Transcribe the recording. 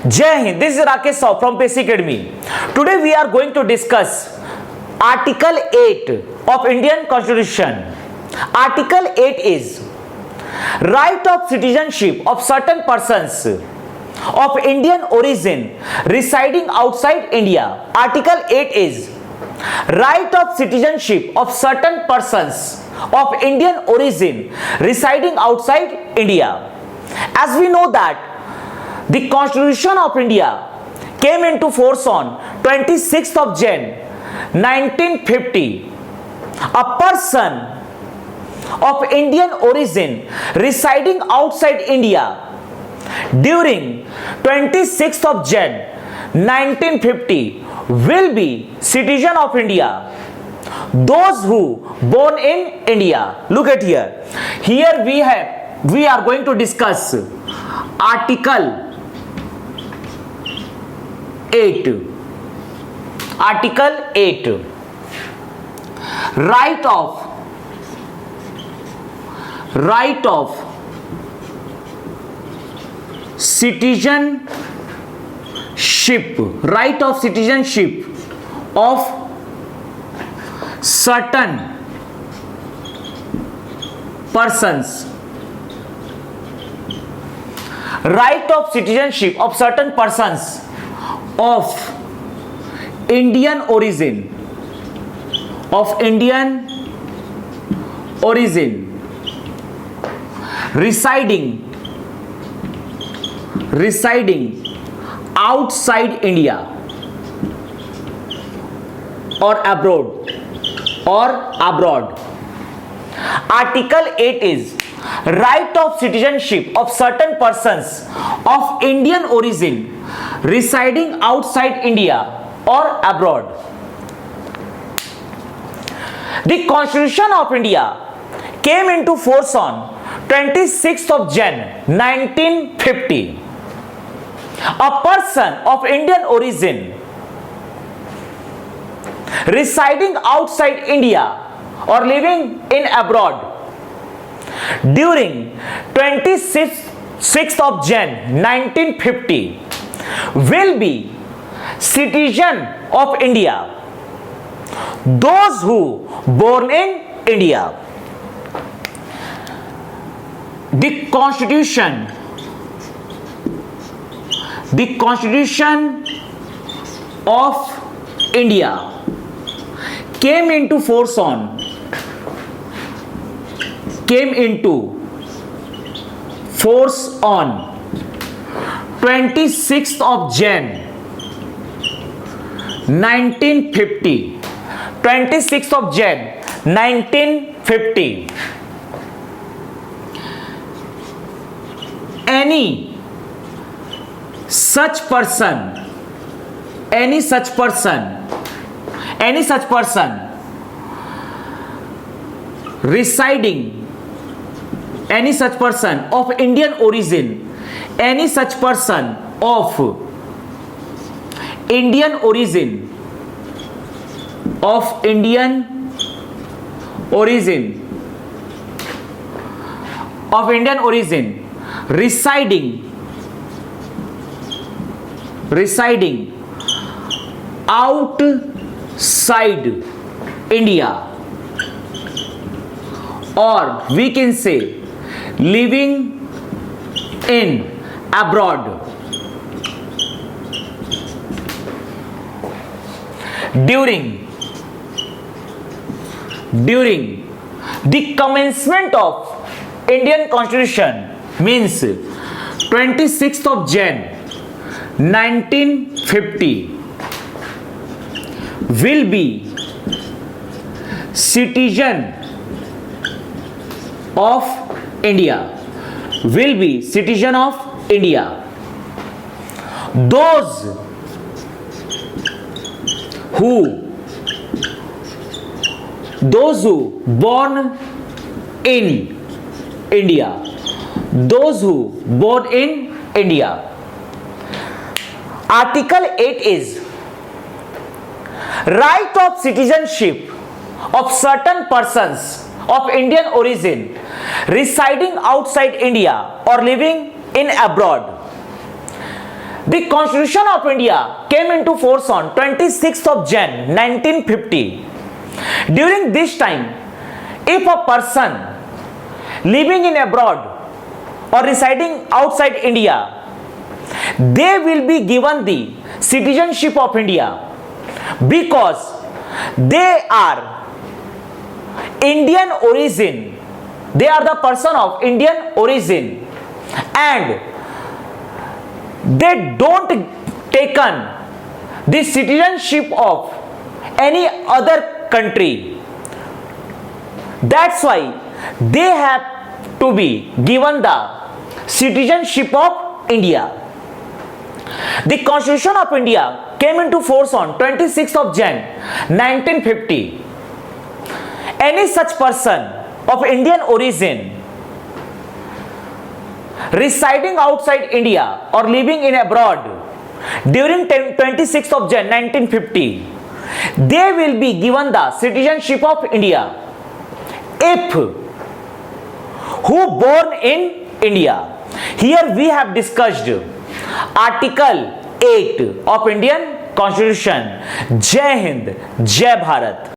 Jai Hind, this is Rakesh Saw from Pace Academy. Today we are going to discuss Article 8 of Indian Constitution. Article 8 is right of citizenship of certain persons of Indian origin residing outside India. Article 8 is right of citizenship of certain persons of Indian origin residing outside India. As we know that the Constitution of India came into force on 26th of Jan 1950. A person of Indian origin residing outside India during 26th of Jan 1950 will be citizen of India. Those who born in India. Look at here. Here we are going to discuss Article 8. Article 8. Right of citizenship. Right of citizenship of certain persons. Right of citizenship of certain persons of Indian origin residing outside India or abroad. Article 8 is right of citizenship of certain persons of Indian origin residing outside India or abroad. The Constitution of India came into force on 26th of Jan 1950. A person of Indian origin residing outside India or living in abroad during 26th of Jan 1950 will be citizen of India. Those who born in India. The Constitution of India came into force on 26th of Jan 1950. 26th of Jan 1950. Any such person residing, any such person of Indian origin, any such person of Indian origin residing outside India, or we can say living in abroad during the commencement of Indian Constitution, means 26th of Jan 1950, will be citizen of India. Those who born in India. Article 8 is right of citizenship of certain persons of Indian origin residing outside India or living in abroad. The Constitution of India came into force on 26th of Jan 1950. During this time, if a person living in abroad or residing outside India, they will be given the citizenship of India because they are Indian origin. They are the person of Indian origin and they don't taken the citizenship of any other country. That's why they have to be given the citizenship of India. The Constitution of India came into force on 26th of Jan 1950. Any such person of Indian origin residing outside India or living in abroad during 26th of Jan 1950, they will be given the citizenship of India if who born in India. Here we have discussed Article 8 of Indian Constitution. Jai Hind, Jai Bharat.